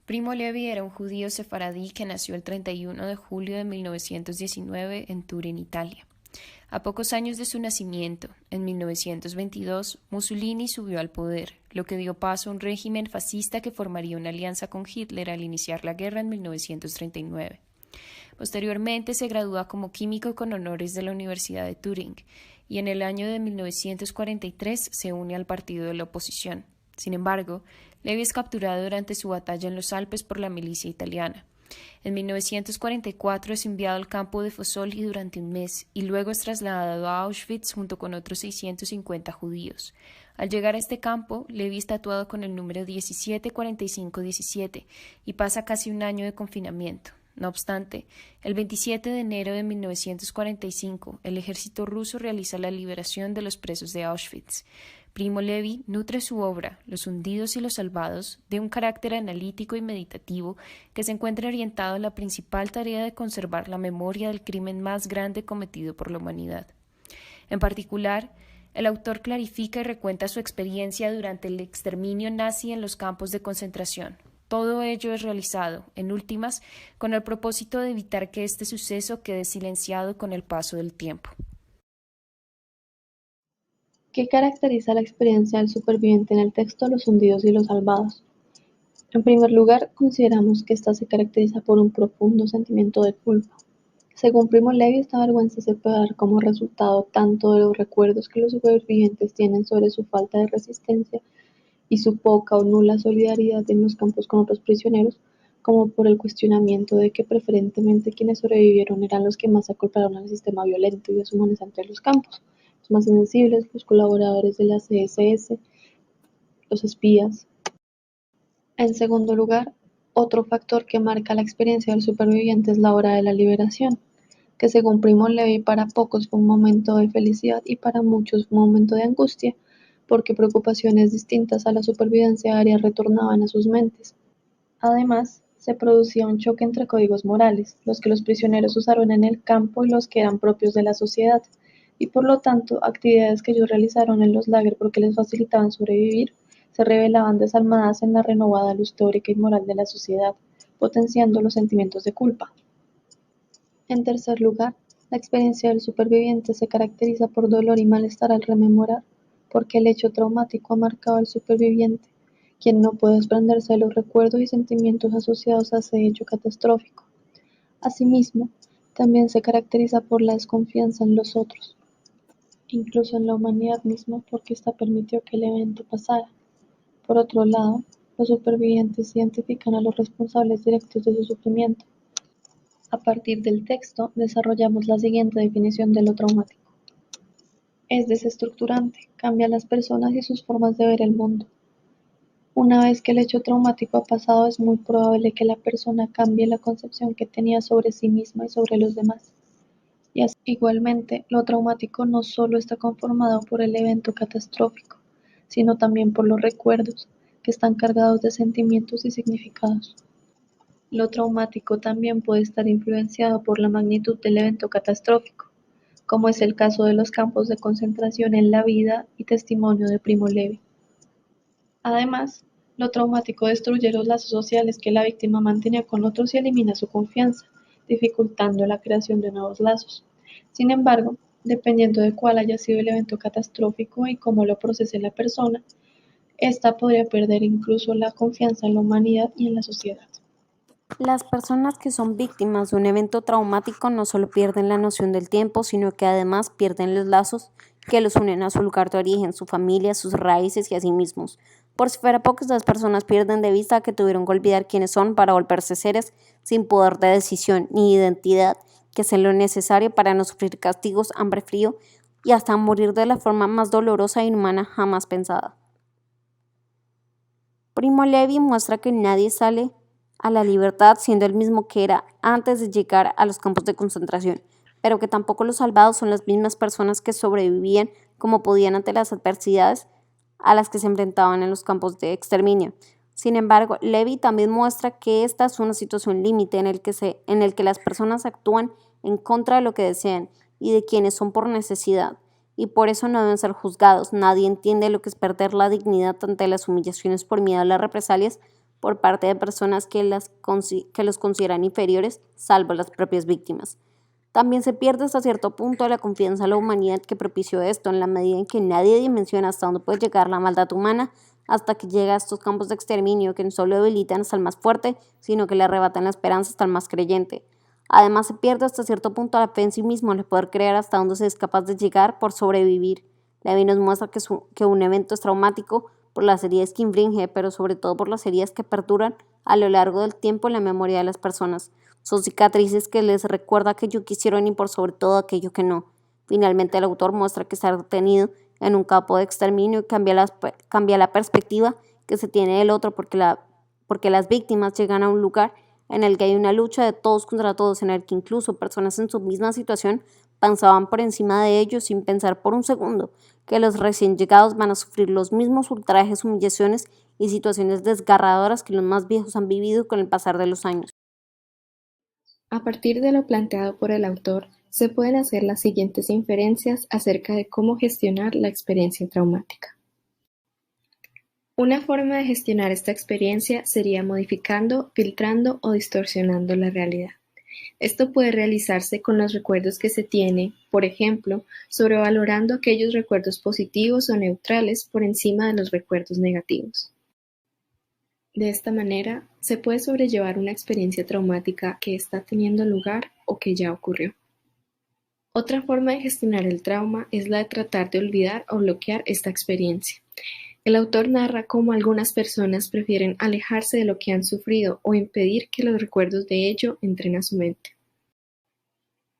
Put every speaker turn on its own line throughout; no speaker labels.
Primo Levi era un judío sefaradí que nació el 31 de julio de 1919 en Turín, Italia. A pocos años de su nacimiento, en 1922, Mussolini subió al poder, lo que dio paso a un régimen fascista que formaría una alianza con Hitler al iniciar la guerra en 1939. Posteriormente se gradúa como químico con honores de la Universidad de Turín y en el año de 1943 se une al partido de la oposición. Sin embargo, Levi es capturado durante su batalla en los Alpes por la milicia italiana. En 1944 es enviado al campo de Fossoli durante un mes y luego es trasladado a Auschwitz junto con otros 650 judíos. Al llegar a este campo, Levi es tatuado con el número 174517 y pasa casi un año de confinamiento. No obstante, el 27 de enero de 1945, el ejército ruso realiza la liberación de los presos de Auschwitz. Primo Levi nutre su obra, Los hundidos y los salvados, de un carácter analítico y meditativo que se encuentra orientado a la principal tarea de conservar la memoria del crimen más grande cometido por la humanidad. En particular, el autor clarifica y recuenta su experiencia durante el exterminio nazi en los campos de concentración. Todo ello es realizado, en últimas, con el propósito de evitar que este suceso quede silenciado con el paso del tiempo.
¿Qué caracteriza la experiencia del superviviente en el texto Los hundidos y los salvados? En primer lugar, consideramos que ésta se caracteriza por un profundo sentimiento de culpa. Según Primo Levi, esta vergüenza se puede dar como resultado tanto de los recuerdos que los supervivientes tienen sobre su falta de resistencia y su poca o nula solidaridad en los campos con otros prisioneros, como por el cuestionamiento de que preferentemente quienes sobrevivieron eran los que más se acoplaron al sistema violento y deshumanizante de los campos, los más insensibles, los colaboradores de la CSS, los espías. En segundo lugar, otro factor que marca la experiencia del superviviente es la hora de la liberación, que según Primo Levi para pocos fue un momento de felicidad y para muchos un momento de angustia, porque preocupaciones distintas a la supervivencia diaria retornaban a sus mentes. Además, se producía un choque entre códigos morales, los que los prisioneros usaron en el campo y los que eran propios de la sociedad, y por lo tanto, actividades que ellos realizaron en los lagers porque les facilitaban sobrevivir, se revelaban desalmadas en la renovada luz teórica y moral de la sociedad, potenciando los sentimientos de culpa. En tercer lugar, la experiencia del superviviente se caracteriza por dolor y malestar al rememorar, porque el hecho traumático ha marcado al superviviente, quien no puede desprenderse de los recuerdos y sentimientos asociados a ese hecho catastrófico. Asimismo, también se caracteriza por la desconfianza en los otros, incluso en la humanidad misma, porque ésta permitió que el evento pasara. Por otro lado, los supervivientes identifican a los responsables directos de su sufrimiento. A partir del texto, desarrollamos la siguiente definición de lo traumático. Es desestructurante, cambia a las personas y sus formas de ver el mundo. Una vez que el hecho traumático ha pasado, es muy probable que la persona cambie la concepción que tenía sobre sí misma y sobre los demás. Y así, igualmente, lo traumático no solo está conformado por el evento catastrófico, sino también por los recuerdos, que están cargados de sentimientos y significados. Lo traumático también puede estar influenciado por la magnitud del evento catastrófico, como es el caso de los campos de concentración en la vida y testimonio de Primo Levi. Además, lo traumático destruye los lazos sociales que la víctima mantenía con otros y elimina su confianza, dificultando la creación de nuevos lazos. Sin embargo, dependiendo de cuál haya sido el evento catastrófico y cómo lo procese la persona, ésta podría perder incluso la confianza en la humanidad y en la sociedad.
Las personas que son víctimas de un evento traumático no solo pierden la noción del tiempo, sino que además pierden los lazos que los unen a su lugar de origen, su familia, sus raíces y a sí mismos. Por si fuera poco, estas personas pierden de vista que tuvieron que olvidar quiénes son para volverse seres sin poder de decisión ni identidad, que es lo necesario para no sufrir castigos, hambre, frío y hasta morir de la forma más dolorosa e inhumana jamás pensada. Primo Levi muestra que nadie sale a la libertad siendo el mismo que era antes de llegar a los campos de concentración, pero que tampoco los salvados son las mismas personas que sobrevivían como podían ante las adversidades a las que se enfrentaban en los campos de exterminio. Sin embargo, Levi también muestra que esta es una situación límite en el que las personas actúan en contra de lo que desean y de quienes son por necesidad, y por eso no deben ser juzgados. Nadie entiende lo que es perder la dignidad ante las humillaciones por miedo a las represalias, por parte de personas que los consideran inferiores, salvo las propias víctimas. También se pierde hasta cierto punto la confianza en la humanidad que propició esto, en la medida en que nadie dimensiona hasta dónde puede llegar la maldad humana, hasta que llega a estos campos de exterminio que no solo debilitan hasta el más fuerte, sino que le arrebatan la esperanza hasta el más creyente. Además, se pierde hasta cierto punto la fe en sí mismo, el poder creer hasta dónde se es capaz de llegar por sobrevivir. Levi nos muestra que un evento es traumático por las heridas que inflige, pero sobre todo por las heridas que perduran a lo largo del tiempo en la memoria de las personas. Son cicatrices que les recuerda aquello que hicieron y por sobre todo aquello que no. Finalmente, el autor muestra que estar detenido en un campo de exterminio cambia la perspectiva que se tiene del otro porque las víctimas llegan a un lugar en el que hay una lucha de todos contra todos, en el que incluso personas en su misma situación pensaban por encima de ellos sin pensar por un segundo que los recién llegados van a sufrir los mismos ultrajes, humillaciones y situaciones desgarradoras que los más viejos han vivido con el pasar de los años.
A partir de lo planteado por el autor, se pueden hacer las siguientes inferencias acerca de cómo gestionar la experiencia traumática. Una forma de gestionar esta experiencia sería modificando, filtrando o distorsionando la realidad. Esto puede realizarse con los recuerdos que se tiene, por ejemplo, sobrevalorando aquellos recuerdos positivos o neutrales por encima de los recuerdos negativos. De esta manera, se puede sobrellevar una experiencia traumática que está teniendo lugar o que ya ocurrió. Otra forma de gestionar el trauma es la de tratar de olvidar o bloquear esta experiencia. El autor narra cómo algunas personas prefieren alejarse de lo que han sufrido o impedir que los recuerdos de ello entren a su mente.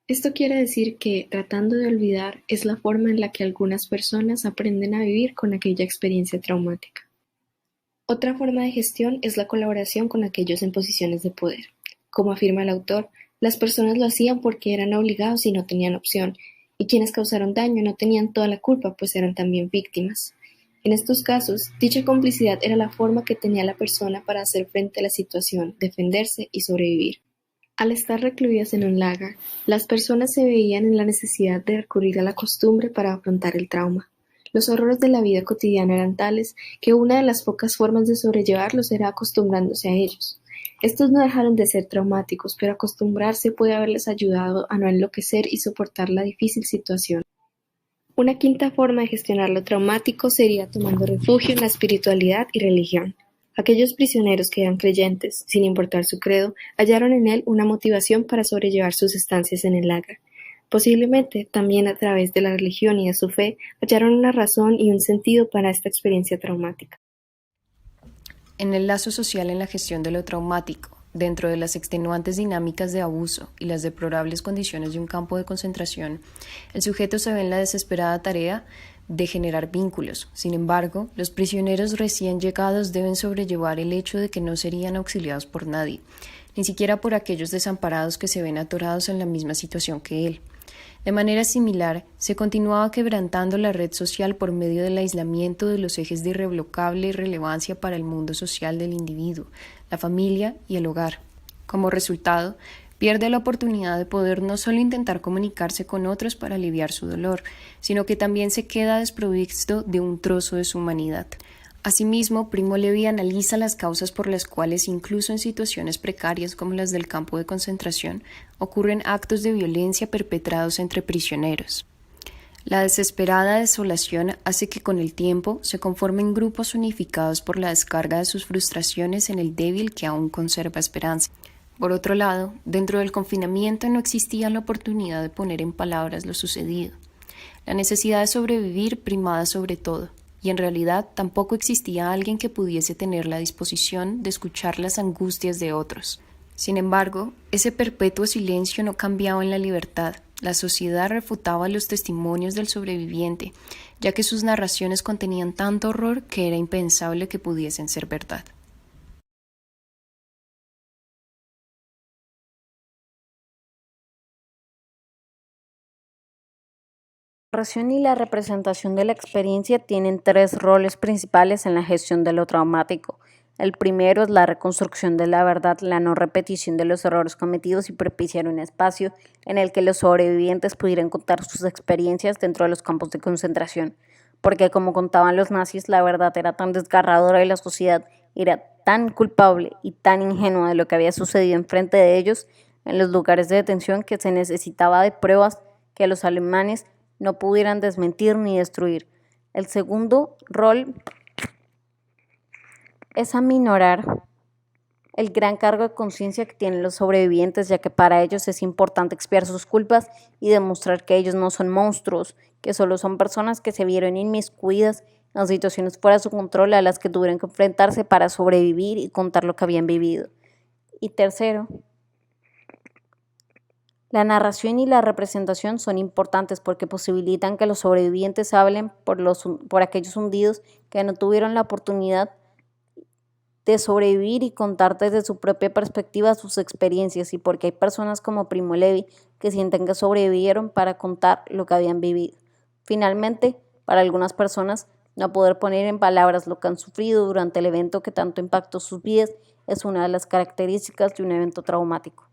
Esto quiere decir que, tratando de olvidar, es la forma en la que algunas personas aprenden a vivir con aquella experiencia traumática. Otra forma de gestión es la colaboración con aquellos en posiciones de poder. Como afirma el autor, las personas lo hacían porque eran obligados y no tenían opción, y quienes causaron daño no tenían toda la culpa, pues eran también víctimas. En estos casos, dicha complicidad era la forma que tenía la persona para hacer frente a la situación, defenderse y sobrevivir. Al estar recluidas en un lagar, las personas se veían en la necesidad de recurrir a la costumbre para afrontar el trauma. Los horrores de la vida cotidiana eran tales que una de las pocas formas de sobrellevarlos era acostumbrándose a ellos. Estos no dejaron de ser traumáticos, pero acostumbrarse puede haberles ayudado a no enloquecer y soportar la difícil situación. Una quinta forma de gestionar lo traumático sería tomando refugio en la espiritualidad y religión. Aquellos prisioneros que eran creyentes, sin importar su credo, hallaron en él una motivación para sobrellevar sus estancias en el lagar. Posiblemente, también a través de la religión y de su fe, hallaron una razón y un sentido para esta experiencia traumática.
En el lazo social en la gestión de lo traumático, dentro de las extenuantes dinámicas de abuso y las deplorables condiciones de un campo de concentración, el sujeto se ve en la desesperada tarea de generar vínculos. Sin embargo, los prisioneros recién llegados deben sobrellevar el hecho de que no serían auxiliados por nadie, ni siquiera por aquellos desamparados que se ven atorados en la misma situación que él. De manera similar, se continuaba quebrantando la red social por medio del aislamiento de los ejes de irrevocable relevancia para el mundo social del individuo, la familia y el hogar. Como resultado, pierde la oportunidad de poder no solo intentar comunicarse con otros para aliviar su dolor, sino que también se queda desprovisto de un trozo de su humanidad. Asimismo, Primo Levi analiza las causas por las cuales, incluso en situaciones precarias como las del campo de concentración, ocurren actos de violencia perpetrados entre prisioneros. La desesperada desolación hace que con el tiempo se conformen grupos unificados por la descarga de sus frustraciones en el débil que aún conserva esperanza. Por otro lado, dentro del confinamiento no existía la oportunidad de poner en palabras lo sucedido. La necesidad de sobrevivir primaba sobre todo. Y en realidad tampoco existía alguien que pudiese tener la disposición de escuchar las angustias de otros. Sin embargo, ese perpetuo silencio no cambiaba en la libertad. La sociedad refutaba los testimonios del sobreviviente, ya que sus narraciones contenían tanto horror que era impensable que pudiesen ser verdad.
La narración y la representación de la experiencia tienen tres roles principales en la gestión de lo traumático. El primero es la reconstrucción de la verdad, la no repetición de los errores cometidos y propiciar un espacio en el que los sobrevivientes pudieran contar sus experiencias dentro de los campos de concentración. Porque como contaban los nazis, la verdad era tan desgarradora de la sociedad era tan culpable y tan ingenua de lo que había sucedido enfrente de ellos en los lugares de detención que se necesitaba de pruebas que los alemanes no pudieran desmentir ni destruir. El segundo rol es aminorar el gran cargo de conciencia que tienen los sobrevivientes, ya que para ellos es importante expiar sus culpas y demostrar que ellos no son monstruos, que solo son personas que se vieron inmiscuidas en situaciones fuera de su control a las que tuvieron que enfrentarse para sobrevivir y contar lo que habían vivido. Y tercero, la narración y la representación son importantes porque posibilitan que los sobrevivientes hablen por aquellos hundidos que no tuvieron la oportunidad de sobrevivir y contar desde su propia perspectiva sus experiencias, y porque hay personas como Primo Levi que sienten que sobrevivieron para contar lo que habían vivido. Finalmente, para algunas personas, no poder poner en palabras lo que han sufrido durante el evento que tanto impactó sus vidas es una de las características de un evento traumático.